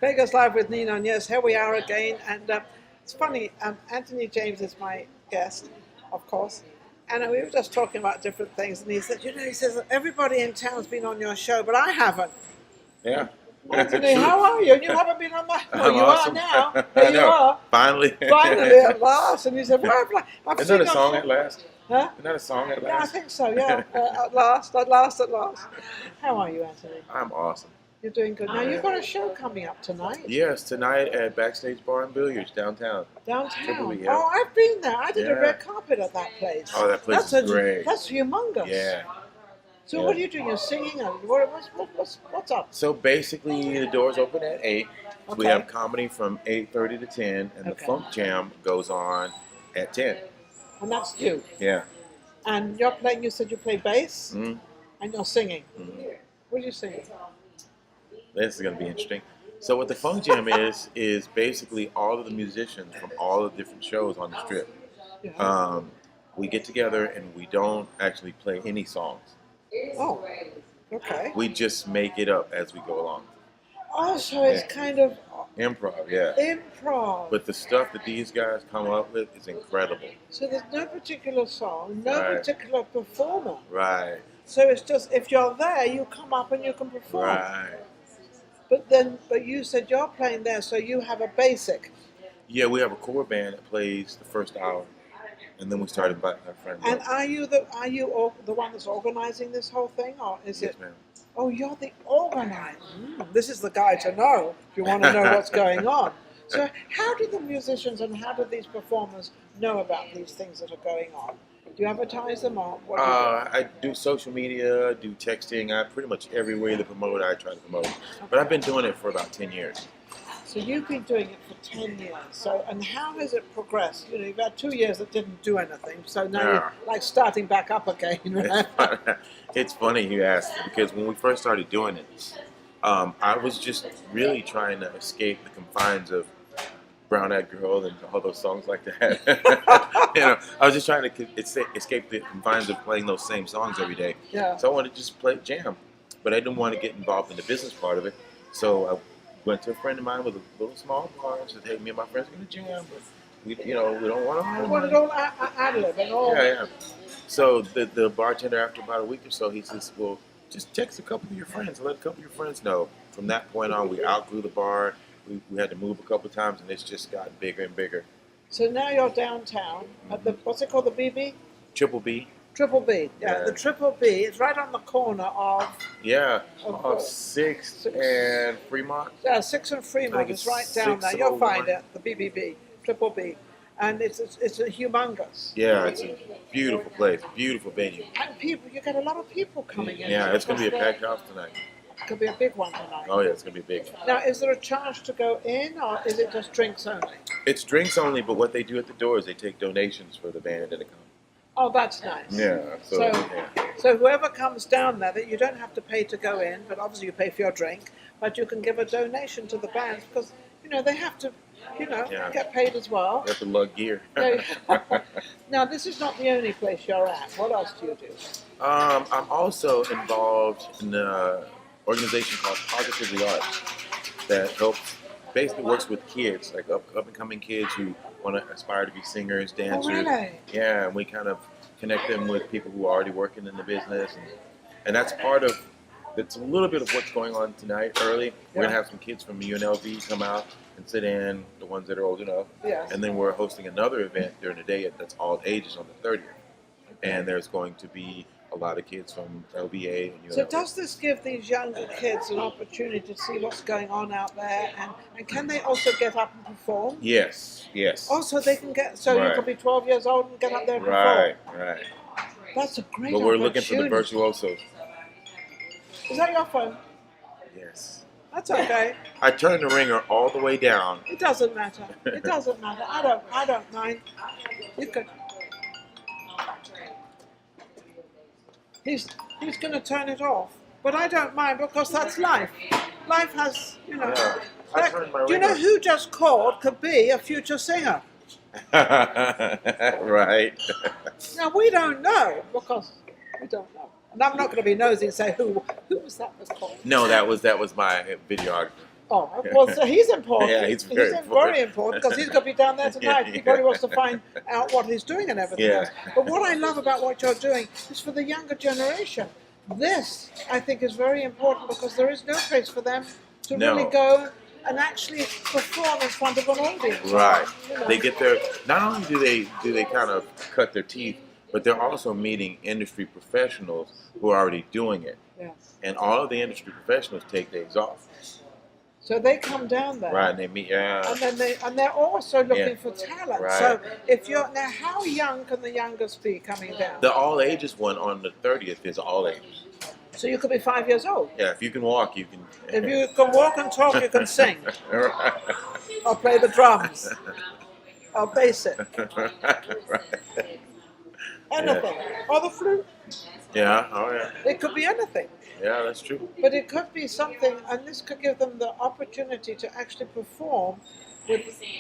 Vegas Live with Ninon. Yes, here we are again. And it's funny, Anthony James is my guest, of course. And we were just talking about different things. And he said, he says, everybody in town's been on your show, but I haven't. Yeah. Anthony, how are you? And you haven't been on my show. I'm You awesome. are now. Here you are. Finally. Finally, at last. And he said, well, I've Isn't seen that a song at last? Huh? Isn't that a song at Yeah, I last? think so, yeah. At last. How are you, Anthony? I'm awesome. You're doing good. Now, you've got a show coming up tonight. Yes, tonight at Backstage Bar and Billiards downtown. Downtown? Tripoli, yeah. Oh, I've been there. I did a Yeah. red carpet at that place. Oh, that place is great. That's humongous. Yeah. So Yeah. what are you doing? You're singing? Or what's up? So basically, the doors open at 8. Okay. We have comedy from 8:30 to 10, and the Okay. Funk Jam goes on at 10. And that's you. Yeah. And you're playing, you said you play bass, Mm-hmm. and you're singing. Mm-hmm. What are you singing? This is going to be interesting. So what the Funk Jam is basically all of the musicians from all the different shows on the strip. Yeah. We get together and we don't actually play any songs. Oh, okay. We just make it up as we go along. Oh, so it's kind of Improv, yeah. improv. But the stuff that these guys come up with is incredible. So there's no particular song, no Right. particular performer. Right, So it's just, if you're there, you come up and you can perform. right. But you said you're playing there, so you have a basic. Yeah, we have a core band that plays the first hour, and then we start inviting our friends. And up. are you the one that's organizing this whole thing, or is Yes, it? ma'am. Oh, you're the organizer. This is the guy to know if you want to know what's going on. So how do the musicians and how do these performers know about these things that are going on? Do you advertise them or what do you do? I do social media, do texting. Pretty much every way to promote, I try to promote. But I've been doing it for about 10 years. So you've been doing it for 10 years. So, and how has it progressed? You've had 2 years that didn't do anything. So now Yeah. you're like starting back up again. Right? It's funny you asked, because when we first started doing it, I was just really trying to escape the confines of Brown Eyed Girl and all those songs like that. I was just trying to escape the confines of playing those same songs every day. Yeah. So I wanted to just play jam, but I didn't want to get involved in the business part of it. So I went to a friend of mine with a little small bar and said, "Hey, me and my friends are going to jam, but we don't want to." You want it all ad-lib and all. Yeah. So the bartender, after about a week or so, he says, "Well, just text a couple of your friends and let a couple of your friends know." From that point on, we outgrew the bar. We had to move a couple of times, and it's just gotten bigger and bigger. So now you're downtown at the, what's it called, the BB? Triple B. Triple B. Yeah, the Triple B. It's right on the corner of... Yeah, Of 6th and Fremont. Yeah, 6 and Fremont. It's right down there. You'll find it, the BBB, Triple B. And it's a humongous. Yeah, it's a beautiful place, beautiful venue. And people, you get a lot of people coming in. Yeah, it's going to be a packed house tonight. It could be a big one tonight. Oh, yeah, it's going to be big. Now, is there a charge to go in, or is it just drinks only? It's drinks only, but what they do at the door is they take donations for the band that come. Oh, that's nice. Yeah. So whoever comes down there, that you don't have to pay to go in, but obviously you pay for your drink, but you can give a donation to the bands because, they have to, get paid as well. You have to lug gear. Now, this is not the only place you're at. What else do you do? I'm also involved in an organization called Positively Arts that basically works with kids, like up and coming kids who want to aspire to be singers, dancers. Oh, really? Yeah, and we kind of connect them with people who are already working in the business, and that's part of. It's a little bit of what's going on tonight. Early, we're gonna have some kids from UNLV come out and sit in, the ones that are old enough. Yes. And then we're hosting another event during the day that's all ages on the 30th, and there's going to be a lot of kids from LBA and UNLV. So does this give these younger kids an opportunity to see what's going on out there, and can they also get up and perform? Yes. Also, they can get, so you can be 12 years old and get up there and perform. Right. That's a great But we're looking for the virtuosos. Is that your phone? Yes. That's okay. I turned the ringer all the way down. It doesn't matter. It doesn't matter. I don't mind. You could. He's going to turn it off, but I don't mind because that's life. Life has, Yeah. I turned my do you know ringer. who just called could be a future singer? Right. Now we don't know because we don't know. And I'm not going to be nosy and say who was that was called. No, that was my videographer. Oh, well, so he's important. Yeah, he's very important because he's going to be down there tonight. He probably wants to find out what he's doing and everything else. But what I love about what you're doing is for the younger generation. This, I think, is very important because there is no place for them to really go and actually perform in front of an audience. Right. You know. They get not only do they kind of cut their teeth, but they're also meeting industry professionals who are already doing it. Yes. And all of the industry professionals take days off. So they come down there. Right, and they meet, And they're also looking for talent. Right. So now how young can the youngest be coming down? The all ages one on the 30th is all ages. So you could be 5 years old. Yeah, if you can walk, you can. If you can walk and talk, you can sing. Right. Or play the drums. Or bass it. Right. Anything. Or the flute. Yeah, oh yeah. It could be anything. Yeah, that's true. But it could be something, and this could give them the opportunity to actually perform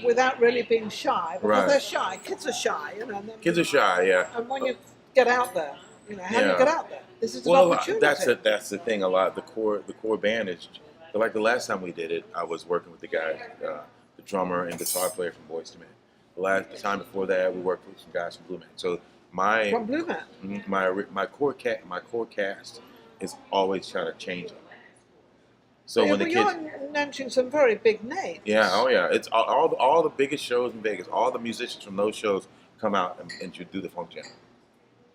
without really being shy. Because they're shy. Kids are shy, you know. Kids are shy, yeah. And when you get out there, you know, how do you get out there? This is an opportunity. That's the thing. A lot the core band is like the last time we did it. I was working with the guys, the drummer and guitar player from Boyz II Men. The time before that, we worked with some guys from Blue Man. So from Blue Man, my core cast is always trying to change. So when the kids, you're mentioning some very big names. Yeah, oh yeah, it's all the biggest shows in Vegas. All the musicians from those shows come out and do the funk jam.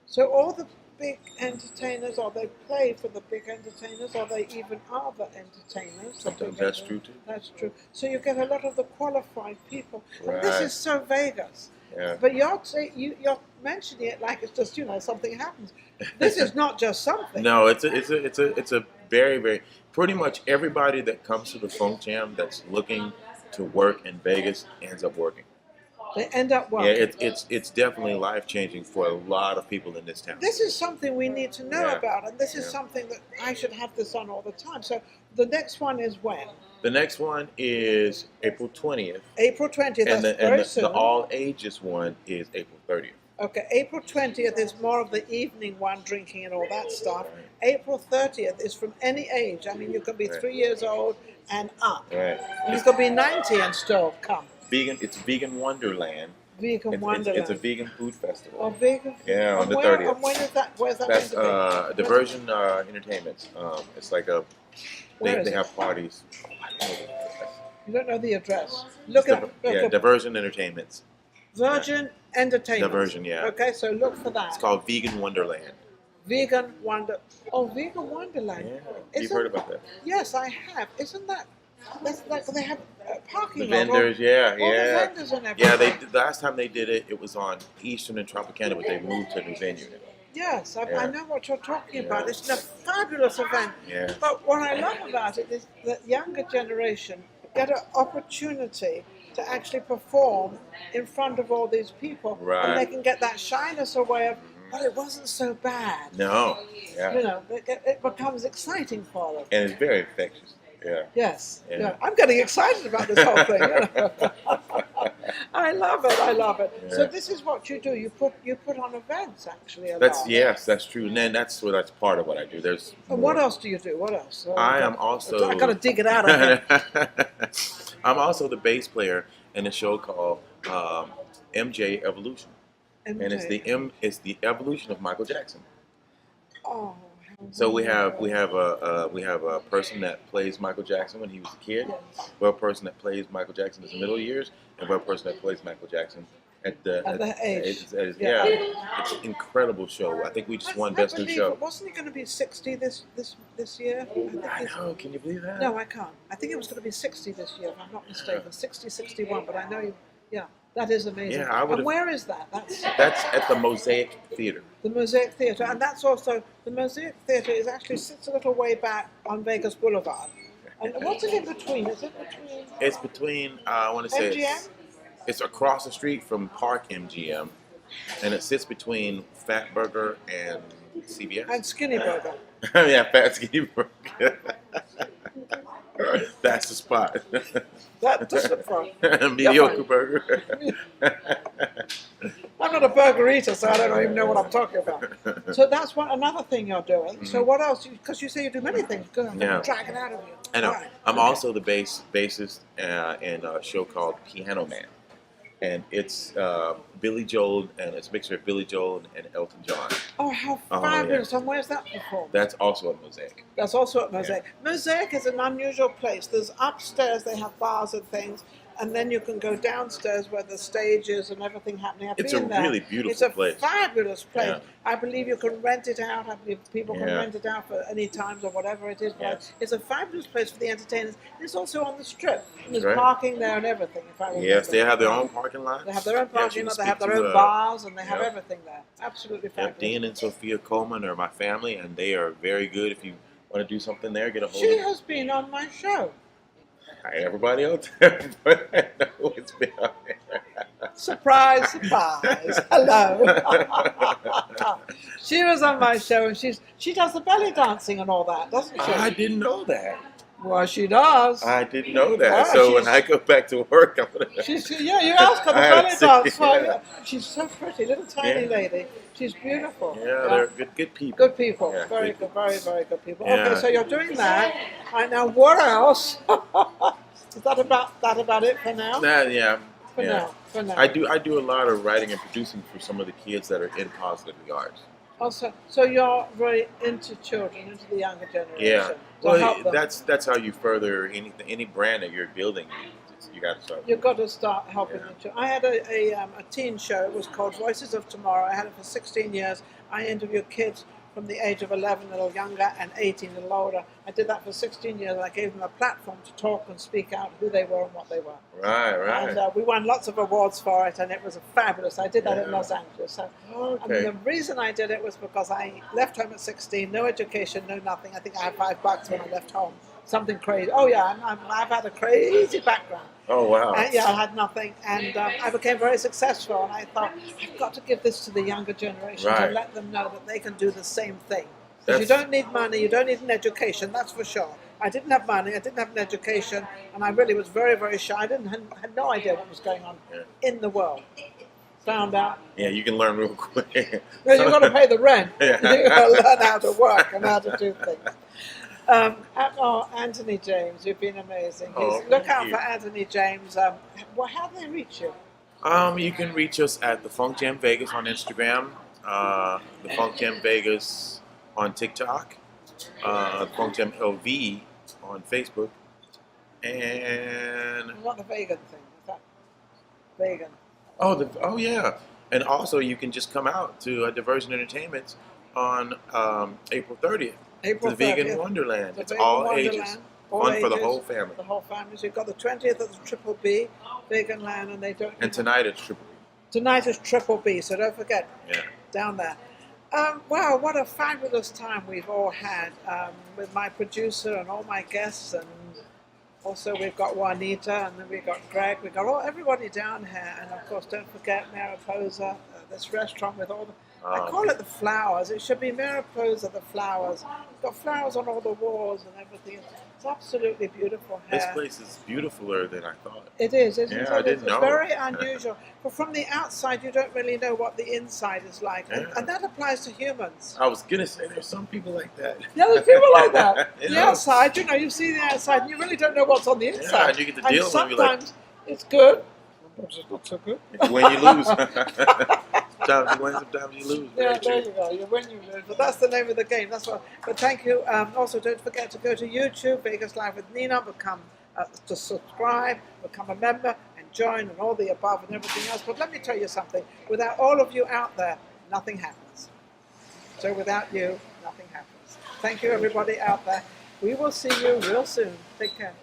So all the big entertainers, or they play for the big entertainers, or they even are the entertainers. Sometimes that's true too. That's true. So you get a lot of the qualified people. Right. And this is so Vegas. Yeah. But you're mentioning it like it's just, you know, something happens. This is not just something. No, it's a very, very, pretty much everybody that comes to the funk jam that's looking to work in Vegas ends up working. They end up working. Yeah, it's definitely life changing for a lot of people in this town. This is something we need to know about, and this is something that I should have this on all the time. So the next one is when? The next one is April 20th. April 20th, and that's very soon. The all ages one is April 30th. Okay, April 20th is more of the evening one, drinking and all that stuff. Right. April 30th is from any age. I mean, you can be 3 years old and up. Right. You could be 90 and still come. It's Vegan Wonderland. It's a vegan food festival. Oh, vegan? Yeah, on the 30th. And when is that? Where's that That's going to be? Diversion Entertainment. It's like they have parties. You don't know the address. Look at Diversion Entertainments. Virgin Entertainment. Diversion, yeah. Okay, so look for that. It's called Vegan Wonderland. Vegan Wonderland. Yeah. You've heard about that? Yes, I have. Isn't that? That's like they have parking The vendors, all the vendors and everything. The last time they did it, it was on Eastern and Tropicana, but they moved to a new venue now. Yes, I know what you're talking about. It's a fabulous event. Yeah. But what I love about it is that younger generation get an opportunity to actually perform in front of all these people. Right. And they can get that shyness away of, but it wasn't so bad. No. Yeah. You know, it becomes exciting for them. And it's very infectious. Yeah. Yes. Yeah. Yeah. I'm getting excited about this whole thing. You know? I love it. Yeah. So this is what you do. You put on events actually. That's true. And then that's part of what I do. And what else do you do? What else? I am also. I got to dig it out of here. I'm also the bass player in a show called MJ Evolution, MJ. and it's the evolution of Michael Jackson. Oh. So we have a person that plays Michael Jackson when he was a kid. Yes. We have a person that plays Michael Jackson in his middle years, and we have a person that plays Michael Jackson at the age. Yeah, it's an incredible show. I think we just won Best New Show. Wasn't he going to be 60 this year? I know. Can you believe that? No, I can't. I think it was going to be 60 this year, if I'm not mistaken. 60, 61, but I know you. Yeah. That is amazing. Yeah, and where is that? That's at the Mosaic Theater. The Mosaic Theater, and that's also the Mosaic Theater sits a little way back on Vegas Boulevard. And what's it in between? Is it between? It's between. I want to say MGM? it's across the street from Park MGM, and it sits between Fat Burger and CBS. And Skinny Burger. Yeah, Fat Skinny Burger. That's the spot. That's the front. Mediocre burger. I not a burger eater, so I don't even know what I'm talking about. So that's another thing you're doing. So what else? Because you say you do many things. Good, I'm Yeah. drag it out of you. I know. Right. I'm Okay. also the bassist in a show called Piano Man, and it's Billy Joel, and it's a mixture of Billy Joel and Elton John. Oh, how Oh, fabulous! yeah. And where's that performed? That's also a Mosaic. That's also at Mosaic. Mosaic is an unusual place. There's upstairs, they have bars and things, and then you can go downstairs where the stage is and everything happening. I've It's a been there. really beautiful It's a place. fabulous place. Yeah. I believe you can rent it out. I believe people can Yeah. rent it out for any times or whatever it is. But Yes. it's a fabulous place for the entertainers. It's also on the strip. There's right. parking there and everything, if I remember. Yes, they have their own parking lot. They have their own Yeah, parking you lot, can they have speak their to, own bars, and they have yep. everything there. Absolutely Yep, fabulous. Dean and Sophia Coleman are my family, and they are very good. If you want to do something there, get a hold She of them. has been on my show. Everybody else, but I know it's been on there. Surprise, surprise. Hello. She was on my show, and she does the belly dancing and all that, doesn't she? I didn't know that. Well, she does. I didn't know that. Oh, So when she's- I go back to work, I'm gonna. Yeah, you ask her the I had belly to see- dance. Well, yeah. she's so pretty, little tiny Yeah. lady. She's beautiful. Yeah, they're good people. Good people. Yeah, Very good good, very, very good people. Yeah. Okay, so you're doing that. Right now, what else? Is that about it for now? Yeah. For yeah. now. For now. I do a lot of writing and producing for some of the kids that are in positive arts. Also, so you're very into children, into the younger generation. Yeah. To help Well, them. that's how you further any brand that you're building. You got to start. You've got to start helping Yeah. them too. I had a teen show. It was called Voices of Tomorrow. I had it for 16 years. I interviewed kids from the age of 11, a little younger, and 18, a little older. I did that for 16 years. I gave them a platform to talk and speak out who they were and what they were. Right. And we won lots of awards for it, and it was fabulous. I did that in Yeah. Los Angeles. So, Okay. and the reason I did it was because I left home at 16, no education, no nothing. I think I had $5 when I left home. Something crazy. Oh yeah, I've had a crazy background. Oh wow. Yeah, I had nothing, and I became very successful. And I thought, I've got to give this to the younger generation to Right. let them know that they can do the same thing. Because you don't need money, you don't need an education, that's for sure. I didn't have money, I didn't have an education, and I really was very, very shy. I had no idea what was going on in the world. Found out. Yeah, you can learn real quick. Well, you've got to pay the rent. Yeah. You've got to learn how to work and how to do things. Anthony James, you've been amazing. Oh, Look thank out you. for Anthony James. Well, how do they reach you? You can reach us at the Funk Jam Vegas on Instagram, the Funk Jam Vegas on TikTok, Funk Jam LV on Facebook, and What the vegan thing? Is that vegan? oh yeah, and also you can just come out to Diversion Entertainment on April 30th. April The Vegan 30th. Wonderland. The It's Vegan all Wonderland, ages. all Fun for the ages, whole family. The whole family. So you've got the 20th at the Triple B, Vegan Land, and they don't. And tonight it's Triple B. Tonight is Triple B, so don't forget. Yeah. Down there. Wow, what a fabulous time we've all had with my producer and all my guests, and also we've got Juanita, and then we've got Greg, we've got everybody down here, and of course don't forget Mariposa, this restaurant with all the, I call it the flowers, it should be Mariposa, the flowers. It's got flowers on all the walls and everything. It's absolutely beautiful here. This place is beautifuler than I thought. It is, isn't Yeah, I it? didn't It's know. very unusual. But from the outside, you don't really know what the inside is like. Yeah. And that applies to humans. I was gonna say there's some people like that. Yeah, there's people like that. You The know? outside, you see the outside, and you really don't know what's on the inside. and you get to deal with it, you're like- sometimes it's good, sometimes it's not so good. You win, you lose. Sometimes you win, sometimes you lose. Yeah, Very there true. you go. You win, you lose. But that's the name of the game. That's what. But thank you. Also, don't forget to go to YouTube, Vegas Live with Ninon, become to subscribe, become a member, and join, and all the above, and everything else. But let me tell you something. Without all of you out there, nothing happens. So without you, nothing happens. Thank you, everybody out there. We will see you real soon. Take care.